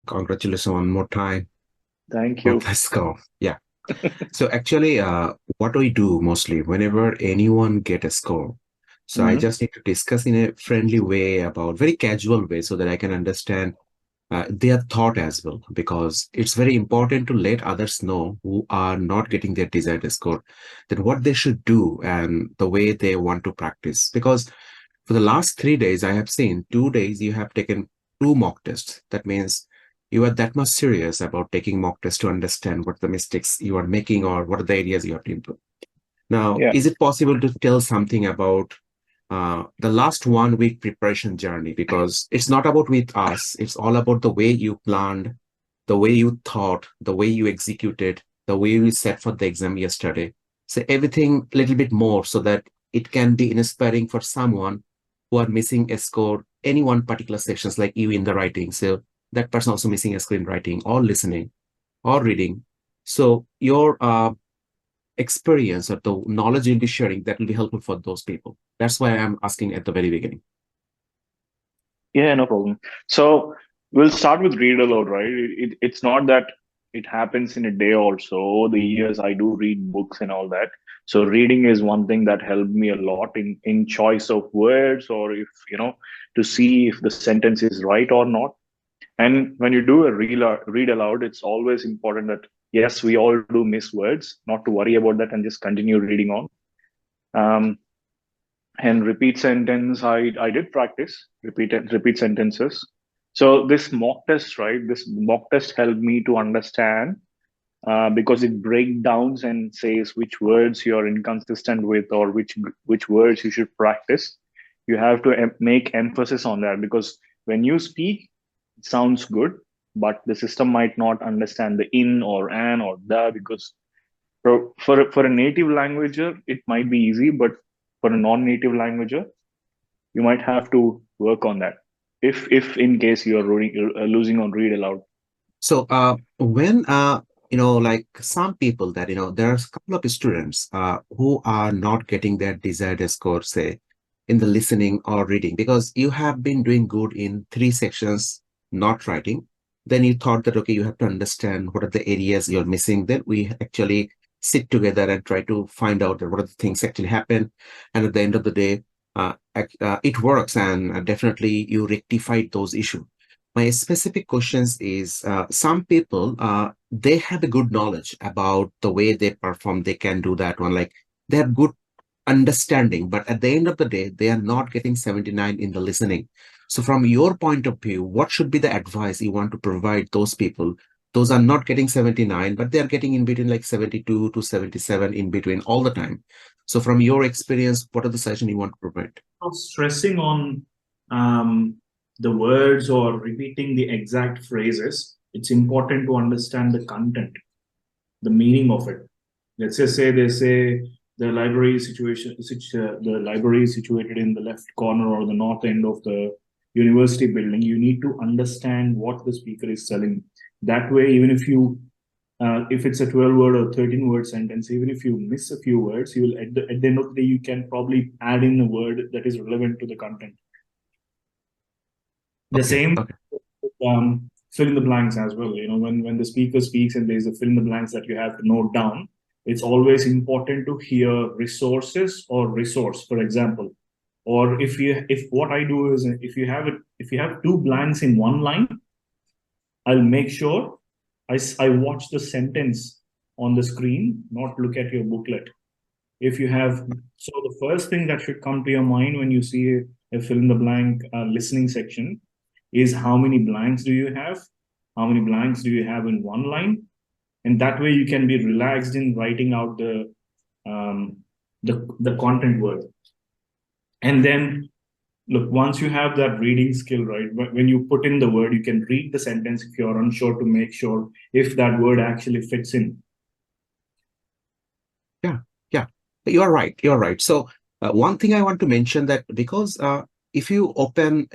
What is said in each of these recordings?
Congratulations one more time. Thank Yeah, you. let's go. Yeah. So actually, what we do mostly whenever anyone get a score, so I Hmm. just need to discuss in a friendly way about very casual way so that I can understand their thought as well, because it's very important to let others know who are not getting their desired score, that what they should do and the way they want to practice. Because for the last 3 days, I have seen 2 days you have taken two mock tests. That means you are that much serious about taking mock tests to understand what the mistakes you are making or what are the areas you have to improve. Now, Yeah. is it possible to tell something about the last 1 week preparation journey? Because it's not about with us, it's all about the way you planned, the way you thought, the way you executed, the way you set for the exam yesterday. So everything a little bit more so that it can be inspiring for someone who are missing a score, any one particular sections like you in the writing. So that person also missing a screen writing or listening or reading. So your experience or the knowledge you'll be sharing, that will be helpful for those people. That's why I'm asking at the very beginning. Yeah, no problem. So we'll start with read aloud, right? It's not that it happens in a day or so. Over the years, I do read books and all that. So reading is one thing that helped me a lot in choice of words, or if to see if the sentence is right or not. And when you do a read aloud, it's always important that yes, we all do miss words, not to worry about that and just continue reading on. Um, and repeat sentence, I did practice repeat sentences. So this mock test, right, this mock test helped me to understand, because it breaks down and says which words you're inconsistent with, or which words you should practice. You have to make emphasis on that, because when you speak it sounds good, but the system might not understand the in or an or the, because for a native languager, it might be easy, but for a non-native languager, you might have to work on that. If in case you're losing on read aloud. So when like some people that there are a couple of students who are not getting their desired score, say in the listening or reading, because you have been doing good in three sections, not writing. Then you thought that okay, you have to understand what are the areas you're missing. Then we actually sit together and try to find out that what are the things actually happen. And at the end of the day, it works, and definitely you rectified those issues. My specific questions is some people they have a good knowledge about the way they perform, they can do that one, like they have good understanding, but at the end of the day they are not getting 79 in the listening. So from your point of view, what should be the advice you want to provide those people, those are not getting 79 but they are getting in between like 72 to 77 in between all the time? So from your experience, what are the suggestions you want to provide? Not stressing on um, the words or repeating the exact phrases. It's important to understand the content, the meaning of it. Let's just say they say the library is situated in the left corner or the north end of the university building. You need to understand what the speaker is telling. That way, even if it's a 12 word or 13 word sentence, even if you miss a few words, you will at the end of the day, you can probably add in a word that is relevant to the content. The Okay, same okay. fill in the blanks as well. When the speaker speaks and there's a fill in the blanks that you have to note down, it's always important to hear resources or resource, for example. Or if what I do is if you have two blanks in one line, I'll make sure I watch the sentence on the screen, not look at your booklet. If you have, so the first thing that should come to your mind when you see a fill in the blank listening section is how many blanks do you have? How many blanks do you have in one line? And that way you can be relaxed in writing out um, the content word. And then look, once you have that reading skill, right, when you put in the word, you can read the sentence if you're unsure to make sure if that word actually fits in. Yeah, yeah, you're right. You're right. So one thing I want to mention that because if you open,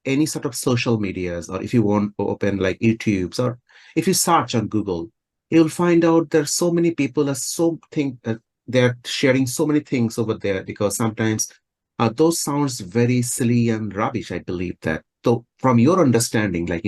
any sort of social medias, or if you want to open like YouTube's, or if you search on Google, you'll find out there's so many people are so think they're sharing so many things over there, because sometimes those sounds very silly and rubbish. I believe that. So from your understanding, like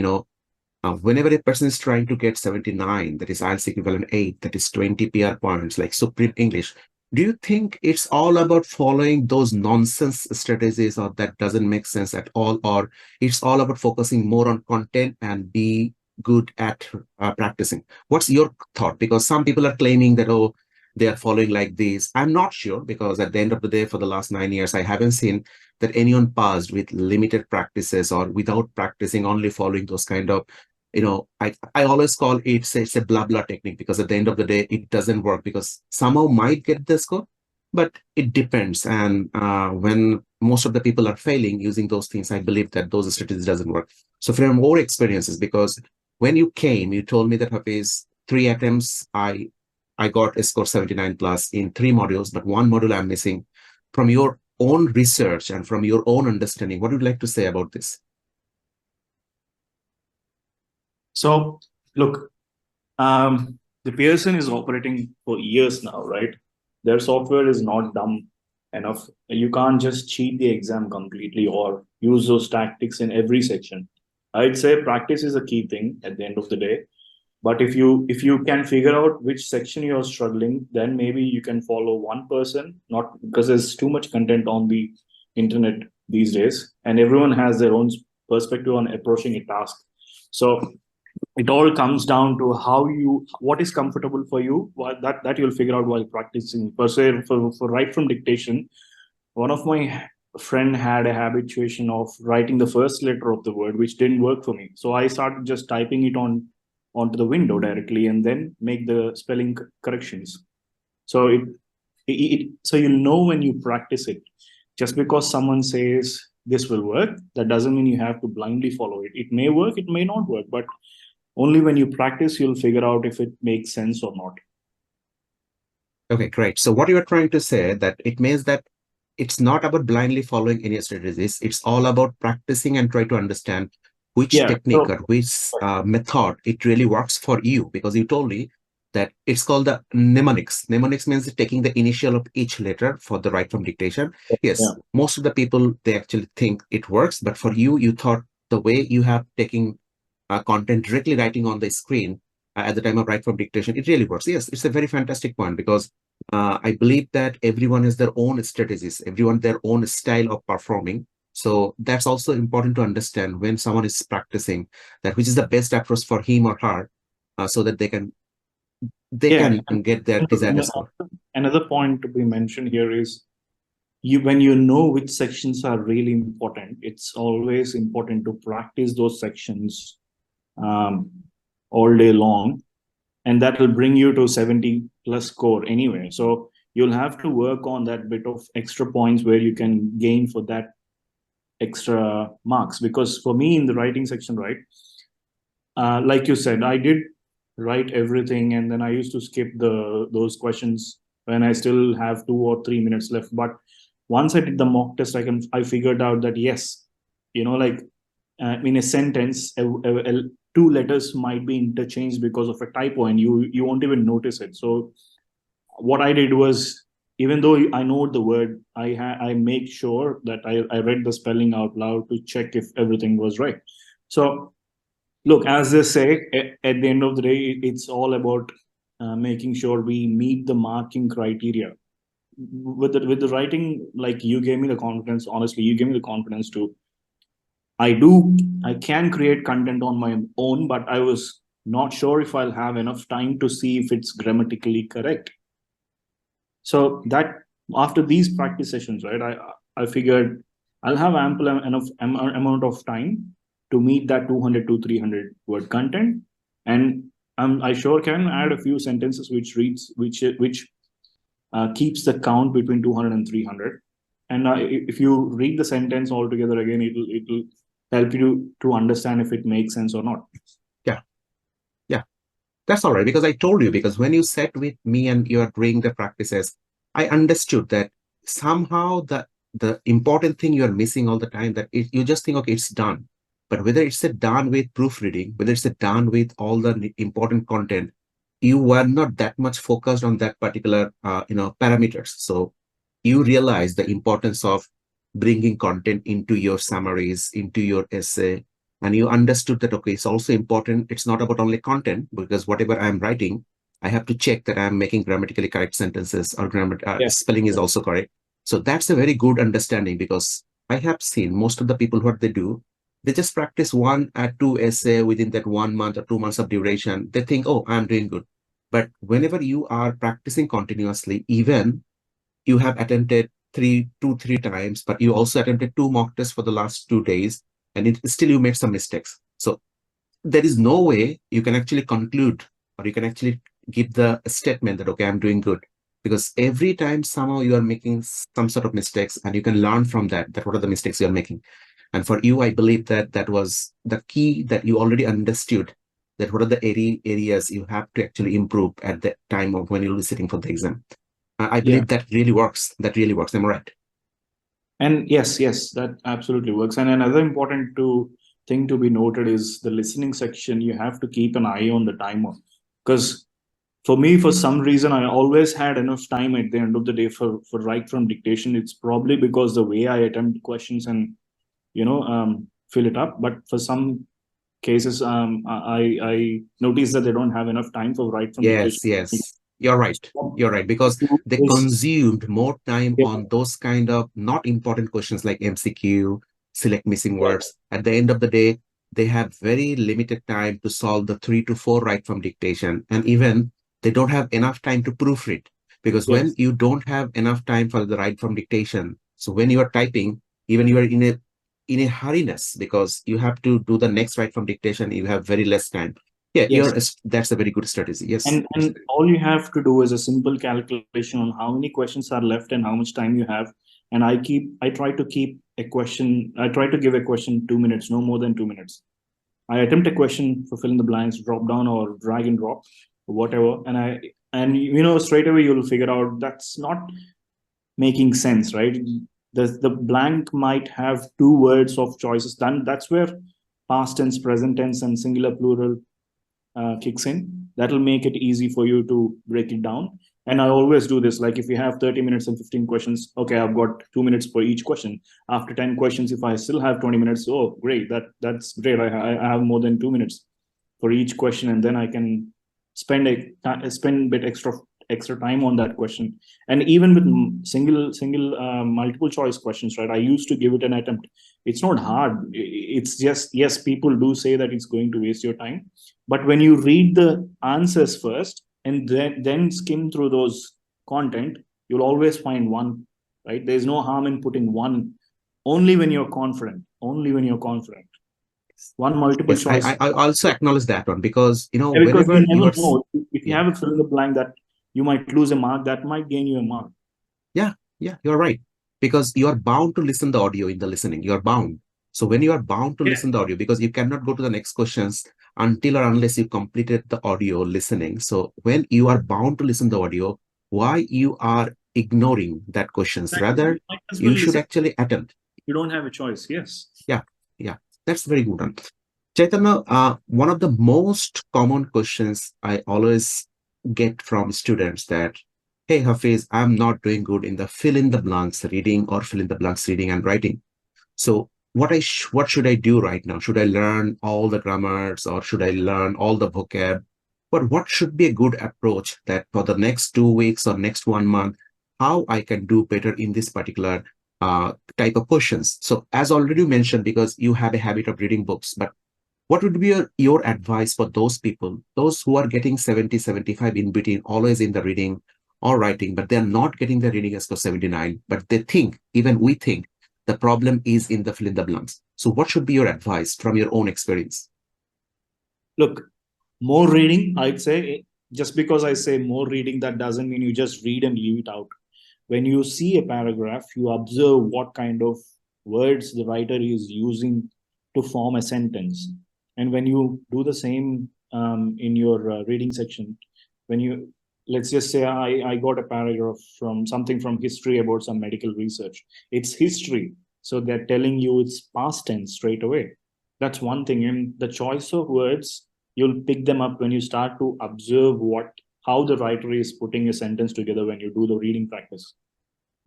Whenever a person is trying to get 79, that is IELTS equivalent 8, that is 20 PR points, like Supreme English, do you think it's all about following those nonsense strategies, or that doesn't make sense at all? Or it's all about focusing more on content and be good at practicing? What's your thought? Because some people are claiming that, oh, they are following like this. I'm not sure, because at the end of the day, for the last 9 years, I haven't seen that anyone passed with limited practices or without practicing, only following those kind of, I always call it's a blah blah technique, because at the end of the day it doesn't work, because somehow might get the score, but it depends. And when most of the people are failing using those things, I believe that those strategies doesn't work. So from more experiences, because when you came, you told me that, Hafiz, 3 attempts, I got a score 79 plus in 3 modules, but 1 module I'm missing. From your own research and from your own understanding, what would you like to say about this? So, look, the Pearson is operating for years now, right? Their software is not dumb enough. You can't just cheat the exam completely or use those tactics in every section. I'd say practice is a key thing at the end of the day. But if you can figure out which section you're struggling, then maybe you can follow one person, not because there's too much content on the internet these days, and everyone has their own perspective on approaching a task. So it all comes down to what is comfortable for you, that you'll figure out while practicing. Per se, for write from dictation, one of my friend had a habituation of writing the first letter of the word, which didn't work for me. So I started just typing it onto the window directly and then make the spelling corrections. So so you'll know when you practice it. Just because someone says this will work, that doesn't mean you have to blindly follow it. It may work, it may not work, but only when you practice, you'll figure out if it makes sense or not. Okay, great. So what you are trying to say, that it means that it's not about blindly following any strategies. It's all about practicing and try to understand which technique or which method it really works for you. Because you told me that it's called the mnemonics. Mnemonics means taking the initial of each letter for the write from dictation. Yes, most of the people, they actually think it works, but for you, you thought the way you have taken content directly writing on the screen at the time of write from dictation, it really works. Yes, it's a very fantastic point, because I believe that everyone has their own strategies, everyone their own style of performing. So that's also important to understand when someone is practicing, that which is the best approach for him or her, so that they can get their desired score. Another point to be mentioned here is, when you know which sections are really important, it's always important to practice those sections all day long, and that will bring you to 70 plus score anyway. So you'll have to work on that bit of extra points where you can gain for that extra marks. Because for me in the writing section, right, like you said, I did write everything, and then I used to skip those questions when I still have 2 or 3 minutes left. But once I did the mock test, I figured out that yes, like in a sentence, 2 letters might be interchanged because of a typo, and you won't even notice it. So what I did was, even though I know the word, I make sure that I read the spelling out loud to check if everything was right. So look, as they say, at the end of the day, it's all about making sure we meet the marking criteria. With the writing, like, you gave me the confidence. Honestly, you gave me the confidence to. I can create content on my own, but I was not sure if I'll have enough time to see if it's grammatically correct. So that after these practice sessions, right, I figured I'll have ample enough amount of time to meet that 200 to 300 word content, and I sure can add a few sentences which keeps the count between 200 and 300. And if you read the sentence all together again, it'll help you to understand if it makes sense or not. Yeah, that's all right. Because I told you, because when you sat with me and you are doing the practices, I understood that somehow the important thing you are missing all the time, that you just think, okay, it's done. But whether it's done with proofreading, whether it's done with all the important content, you were not that much focused on that particular parameters. So you realize the importance of bringing content into your summaries, into your essay, and you understood that, okay, it's also important. It's not about only content, because whatever I'm writing, I have to check that I'm making grammatically correct sentences, or Yeah. spelling is also correct. So that's a very good understanding, because I have seen most of the people, what they do, they just practice one or two essay within that 1 month or 2 months of duration. They think, oh, I'm doing good. But whenever you are practicing continuously, even you have attempted 3 times, but you also attempted 2 mock tests for the last 2 days, and still you made some mistakes. So there is no way you can actually conclude, or you can actually give the statement that, okay, I'm doing good. Because every time somehow you are making some sort of mistakes, and you can learn from that what are the mistakes you're making. And for you, I believe that that was the key, that you already understood that what are the areas you have to actually improve at the time of when you'll be sitting for the exam. I Yeah. believe that really works. That really works. Am I right? And yes, that absolutely works. And another important thing to be noted is the listening section. You have to keep an eye on the timer, because for me, for some reason, I always had enough time at the end of the day for write from dictation. It's probably because the way I attempt questions and fill it up. But for some cases, I notice that they don't have enough time for write from dictation. Yes, yes. You're right. You're right. Because they Is consumed more time yeah, on those kind of not important questions like MCQ, select missing yeah, words. At the end of the day, they have very limited time to solve the 3 to 4 right from dictation. And even they don't have enough time to proofread. Because when yes, you don't have enough time for the right from dictation, so when you are typing, even you are in a hurriness, because you have to do the next right from dictation, you have very less time. Yeah, yes. that's a very good strategy. Yes, And all you have to do is a simple calculation on how many questions are left and how much time you have. And I try to keep a question. I try to give a question 2 minutes, no more than 2 minutes. I attempt a question for fill in the blanks, drop down or drag and drop, whatever. And straight away you'll figure out that's not making sense, right? The blank might have two words of choices. Then that's where past tense, present tense, and singular plural kicks in. That'll make it easy for you to break it down. And I always do this. Like if you have 30 minutes and 15 questions, okay, I've got 2 minutes for each question. After 10 questions, if I still have 20 minutes, oh, great, that's great. I have more than 2 minutes for each question, and then I can spend a bit extra time on that question. And even with single multiple choice questions, right? I used to give it an attempt. It's not hard. It's just, yes, people do say that it's going to waste your time, but when you read the answers first and then skim through those content, you'll always find one, right? There's no harm in putting one, only when you're confident. Only when you're confident. One multiple yes. choice. I also acknowledge that one, because Yeah, because you whenever you never are, know. If you yeah, have a fill in the blank that you might lose a mark, that might gain you a mark. yeah, yeah, you're right, because you are bound to listen the audio in the listening. You are bound. So when you are bound to Yeah. listen the audio, because you cannot go to the next questions until or unless you completed the audio listening. So when you are bound to listen the audio, why you are ignoring that questions? Exactly. You Rather, might as well you should listen. actually attempt. You don't have a choice. Yes. Yeah, yeah, that's very good one. Chaitanya, one of the most common questions I always get from students that, hey, Hafiz, I'm not doing good in the fill in the blanks reading, or fill in the blanks reading and writing. So what should I do right now? Should I learn all the grammars, or should I learn all the vocab? But what should be a good approach that for the next 2 weeks or next 1 month, how I can do better in this particular type of questions? So as already mentioned, because you have a habit of reading books, but what would be your advice for those people, those who are getting 70, 75 in between, always in the reading or writing, but they're not getting the reading score 79, but they think, even we think, the problem is in the fill in the blanks. So what should be your advice from your own experience? Look, more reading, I'd say. Just because I say more reading, that doesn't mean you just read and leave it out. When you see a paragraph, you observe what kind of words the writer is using to form a sentence. And when you do the same in your reading section, when you, let's just say I got a paragraph from something from history about some medical research. It's history. So they're telling you it's past tense straight away. That's one thing. And the choice of words, you'll pick them up when you start to observe how the writer is putting a sentence together when you do the reading practice.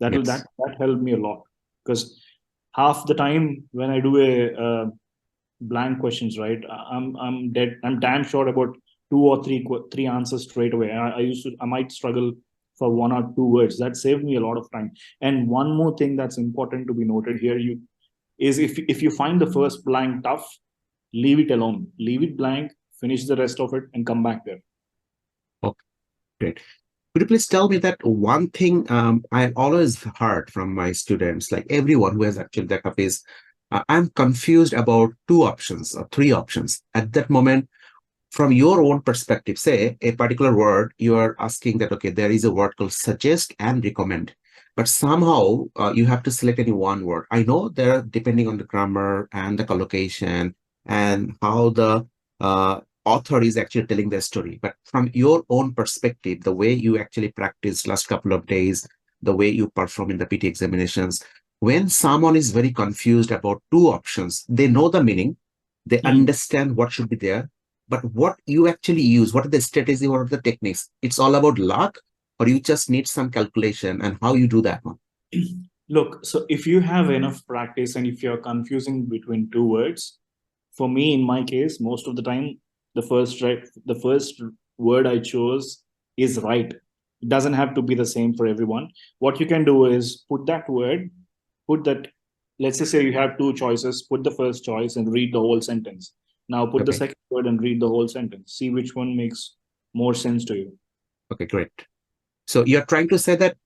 That Yes. helped me a lot, because half the time when I do a blank questions, right? I'm damn sure about two or three answers straight away. I might struggle for one or two words. That saved me a lot of time. And one more thing that's important to be noted here, if you find the first blank tough, leave it alone. Leave it blank, finish the rest of it, and come back there. Okay, great. Could you please tell me that one thing I've always heard from my students, like everyone who has actually that up is, I'm confused about two options or three options. At that moment, from your own perspective, say a particular word, you are asking that, okay, there is a word called suggest and recommend, but somehow you have to select any one word. I know there are, depending on the grammar and the collocation and how the author is actually telling their story. But from your own perspective, the way you actually practice last couple of days, the way you perform in the PT examinations, when someone is very confused about two options, they know the meaning, they understand what should be there, but what you actually use, what are the strategy, what are the techniques? It's all about luck, or you just need some calculation, and how you do that one. Look, so if you have enough practice and if you're confusing between two words, for me, in my case, most of the time, the first word I chose is right. It doesn't have to be the same for everyone. What you can do is put that word, put that, let's just say you have two choices, put the first choice and read the whole sentence. Now put the Okay. second word and read the whole sentence. See which one makes more sense to you. Okay, great. So you're trying to say that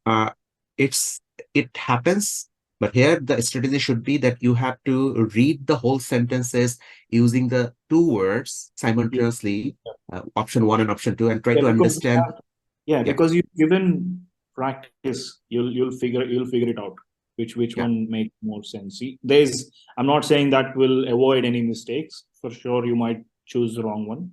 it happens, but here the strategy should be that you have to read the whole sentences using the two words simultaneously, option one and option two, and try to understand. Because you've given practice, you'll figure it out which Yeah. one makes more sense. See, I'm not saying that will avoid any mistakes. For sure, you might choose the wrong one.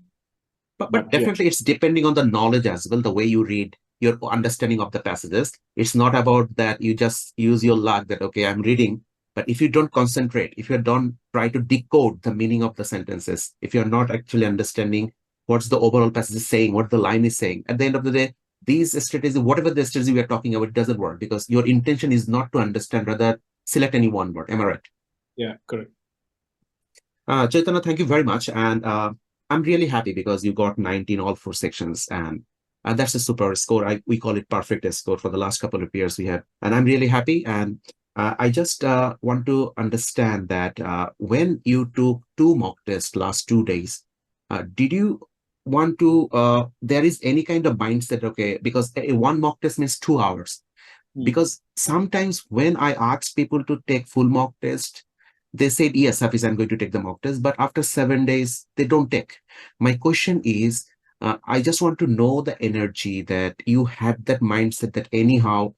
But definitely it's depending on the knowledge as well, the way you read, your understanding of the passages. It's not about that you just use your luck that, okay, I'm reading. But if you don't concentrate, if you don't try to decode the meaning of the sentences, if you're not actually understanding what's the overall passage is saying, what the line is saying, at the end of the day, these strategies, whatever the strategy we are talking about, doesn't work because your intention is not to understand, rather select any one word. Am I right? Yeah, correct. Chaitanya, thank you very much. And I'm really happy because you got 19 all four sections. And that's a super score. We call it perfect score for the last couple of years we have. And I'm really happy. And I just want to understand that when you took two mock tests last 2 days, did you want to, there is any kind of mindset, okay, because one mock test means 2 hours. Because sometimes when I ask people to take full mock test, they said, yes, Hafiz, I'm going to take the mock test, but after 7 days, they don't take. My question is, I just want to know the energy that you have, that mindset that anyhow,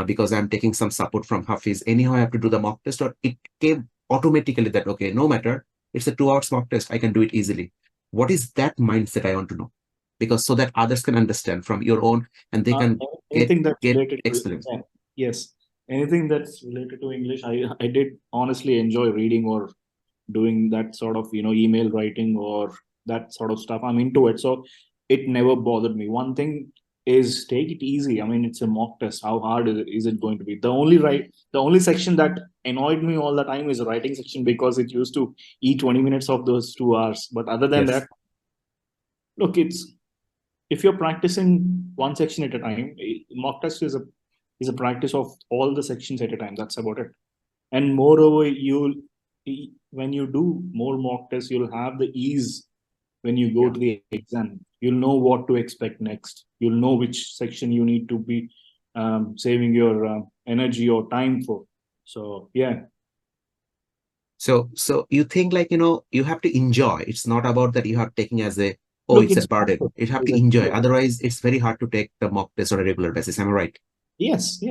because I'm taking some support from Hafiz, anyhow I have to do the mock test, or it came automatically that, okay, no matter, it's a 2 hours mock test, I can do it easily. What is that mindset I want to know? Because so that others can understand from your own and they can anything that's get related experience. Yes, anything that's related to English. I did honestly enjoy reading or doing that sort of email writing or that sort of stuff. I'm into it, so it never bothered me. One thing is, take it easy. I mean, it's a mock test. How hard is it going to be? The only section that annoyed me all the time is the writing section because it used to eat 20 minutes of those 2 hours. But other than that, look, it's if you're practicing one section at a time, mock test is a practice of all the sections at a time. That's about it. And moreover, when you do more mock tests, you'll have the ease when you go to the exam. You'll know what to expect next. You'll know which section you need to be saving your energy or time for. So yeah. So you think like, you have to enjoy. It's not about that you have taken as a, oh, Look, it's a it's burden. You have to enjoy. Otherwise, it's very hard to take the mock test on a regular basis. Am I right? Yes.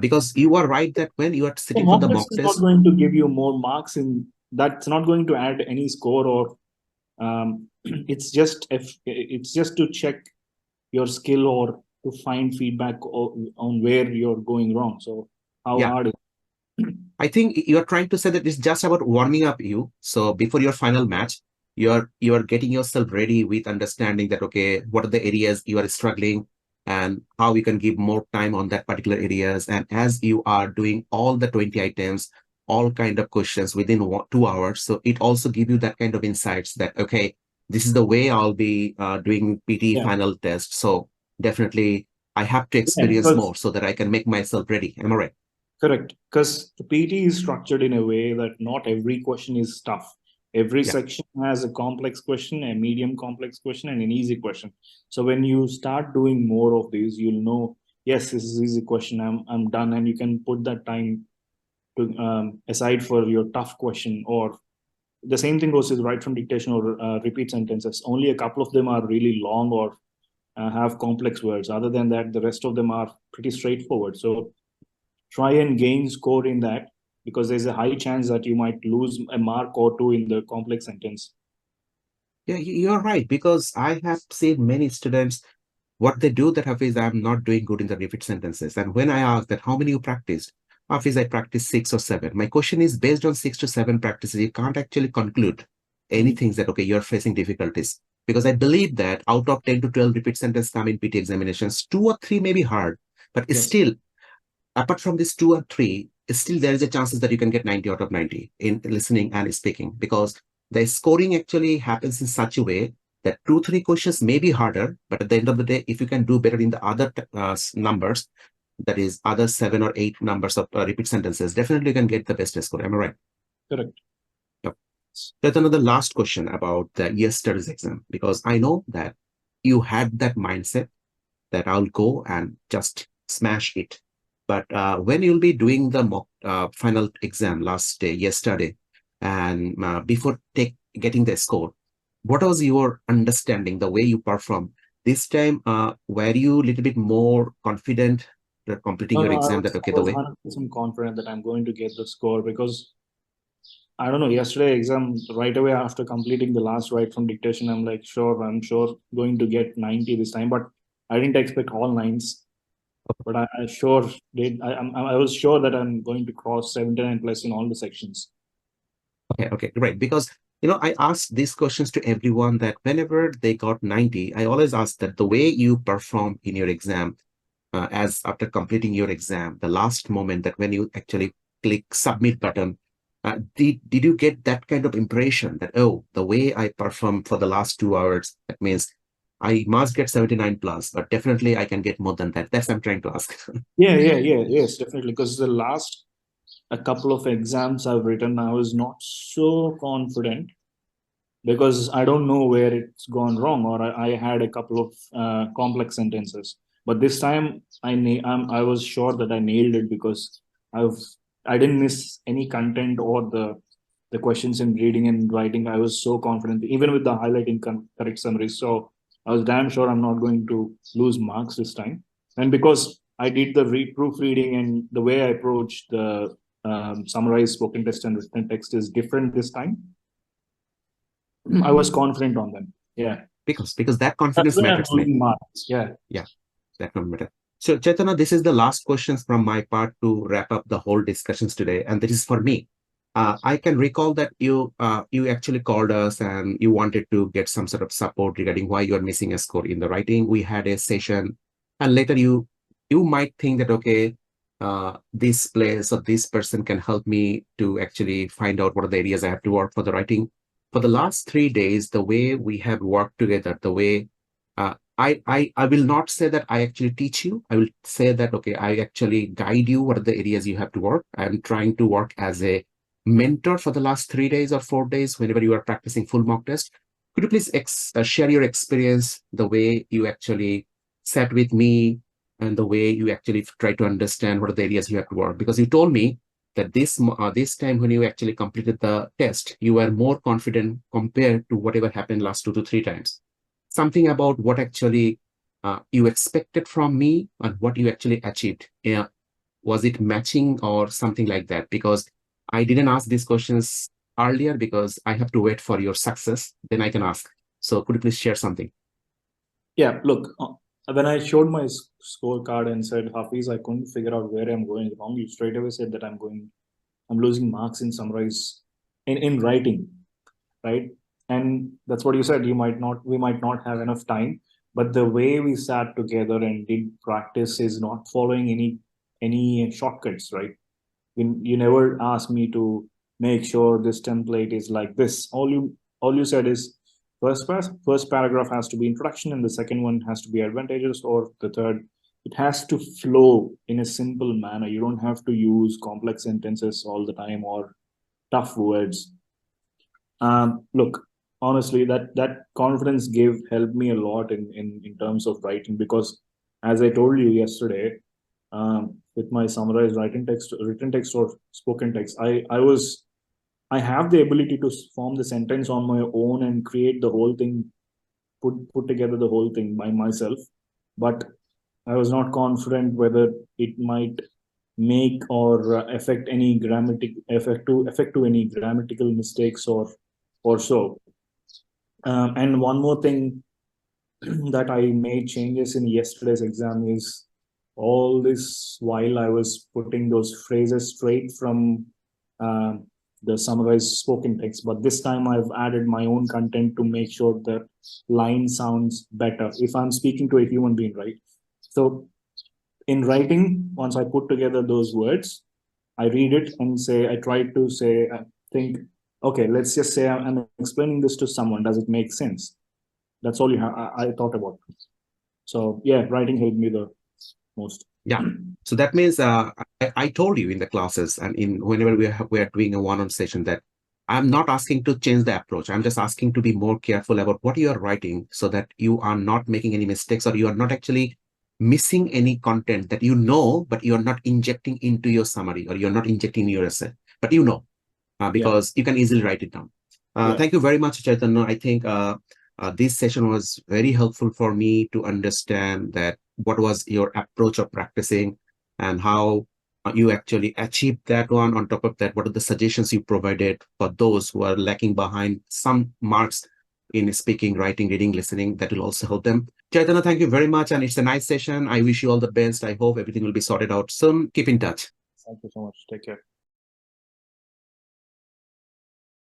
Because you are right that when you are The sitting for the mock mock test is not test, going to give you more marks, and that's not going to add any score or it's just to check your skill or to find feedback on where you're going wrong. So how yeah, hard is I think you are trying to say that it's just about warming up you. So before your final match, you are getting yourself ready with understanding that, okay, what are the areas you are struggling and how you can give more time on that particular areas. And as you are doing all the 20 items, all kind of questions within 2 hours. So it also give you that kind of insights that, okay, this is the way I'll be doing PTE Yeah. final test. So definitely I have to Yeah, experience because more so that I can make myself ready. Am I right? correct. Because the PT is structured in a way that not every question is tough. Every Yeah. section has a complex question, a medium complex question, and an easy question. So when you start doing more of these, you'll know, yes, this is easy question. I'm done, and you can put that time to aside for your tough question. Or the same thing goes with right from dictation or repeat sentences. Only a couple of them are really long or have complex words. Other than that, the rest of them are pretty straightforward. So try and gain score in that, because there's a high chance that you might lose a mark or two in the complex sentence. Yeah, you're right. Because I have seen many students, what they do that Hafiz, I'm not doing good in the repeat sentences. And when I ask that, how many you practiced? Hafiz, I practiced 6 or 7. My question is based on 6 to 7 practices. You can't actually conclude anything that, okay, you're facing difficulties. Because I believe that out of 10 to 12 repeat sentence come in PT examinations, 2 or 3 may be hard, but Yes. still, apart from these 2 or 3, still there is a chances that you can get 90 out of 90 in listening and speaking, because the scoring actually happens in such a way that 2, 3 questions may be harder, but at the end of the day, if you can do better in the other numbers, that is other 7 or 8 numbers of repeat sentences, definitely you can get the best score. Am I right? Correct. Yep. That's another last question about the yesterday's exam, because I know that you had that mindset that I'll go and just smash it. But when you'll be doing the mock final exam last day, yesterday, and before getting the score, what was your understanding, the way you performed? This time, were you a little bit more confident that completing No, your no, exam that, I okay, the was way? 100% confident that I'm going to get the score, because I don't know, yesterday exam, right away after completing the last write from dictation, I'm sure going to get 90 this time, but I didn't expect all nines. But I sure did. I was sure that I'm going to cross 79 plus in all the sections. Okay, great. Because, I ask these questions to everyone that whenever they got 90, I always ask that the way you perform in your exam, as after completing your exam, the last moment that when you actually click submit button, did you get that kind of impression that, oh, the way I performed for the last 2 hours, that means I must get 79 plus, but definitely I can get more than that. That's what I'm trying to ask. Yes, definitely. Because the last a couple of exams I've written, I was not so confident because I don't know where it's gone wrong, or I had a couple of complex sentences. But this time, I was sure that I nailed it, because I've I didn't miss any content or the questions in reading and writing. I was so confident, even with the highlighting correct summaries. So I was damn sure I'm not going to lose marks this time. And because I did the proofreading, and the way I approached the summarized spoken text and written text is different this time, I was confident on them. Yeah. Because that That's confidence why I'm matters, mate. losing marks. Yeah. Yeah, that don't matter. So, Chaitanya, this is the last questions from my part to wrap up the whole discussions today, and this is for me. I can recall that you actually called us and you wanted to get some sort of support regarding why you are missing a score in the writing. We had a session, and later you might think that, okay, this place or this person can help me to actually find out what are the areas I have to work for the writing. For the last 3 days, the way we have worked together, the way I will not say that I actually teach you. I will say that, okay, I actually guide you what are the areas you have to work. I'm trying to work as a mentor for the last 3 days or 4 days whenever you are practicing full mock test. Could you please share your experience, the way you actually sat with me and the way you actually try to understand what are the areas you have to work? Because you told me that this time when you actually completed the test, you were more confident compared to whatever happened last 2 to 3 times. Something about what actually you expected from me and what you actually achieved. Was it matching or something like that? Because I didn't ask these questions earlier because I have to wait for your success, then I can ask. So could you please share something? Yeah. Look, when I showed my scorecard and said, Hafiz, I couldn't figure out where I'm going wrong, you straight away said that I'm losing marks in summarize in writing, right? And that's what you said. We might not have enough time, but the way we sat together and did practice is not following any shortcuts, right? You never asked me to make sure this template is like this. All you said is first paragraph has to be introduction, and the second one has to be advantages, or the third, it has to flow in a simple manner. You don't have to use complex sentences all the time or tough words. Look, honestly, that confidence helped me a lot in terms of writing, because as I told you yesterday, with my summarized written text or spoken text, I have the ability to form the sentence on my own and create the whole thing, put together the whole thing by myself. But I was not confident whether it might make or affect to any grammatical mistakes or so. And one more thing that I made changes in yesterday's exam is, all this while I was putting those phrases straight from the summarized spoken text, but this time I've added my own content to make sure that line sounds better if I'm speaking to a human being, right? So in writing, once I put together those words, I read it and I try to think, okay, let's just say I'm explaining this to someone. Does it make sense? That's all I thought about. So yeah, writing helped me the most. Yeah. So that means I told you in the classes and whenever we are doing a one-on session that I'm not asking to change the approach. I'm just asking to be more careful about what you are writing so that you are not making any mistakes, or you are not actually missing any content that but you are not injecting into your summary, or you're not injecting in your essay, but because you can easily write it down. Thank you very much, Chaitanya. I think this session was very helpful for me to understand that what was your approach of practicing and how you actually achieved that one. On top of that, what are the suggestions you provided for those who are lacking behind some marks in speaking, writing, reading, listening? That will also help them. Chaitanya, thank you very much. And it's a nice session. I wish you all the best. I hope everything will be sorted out soon. Keep in touch. Thank you so much. Take care.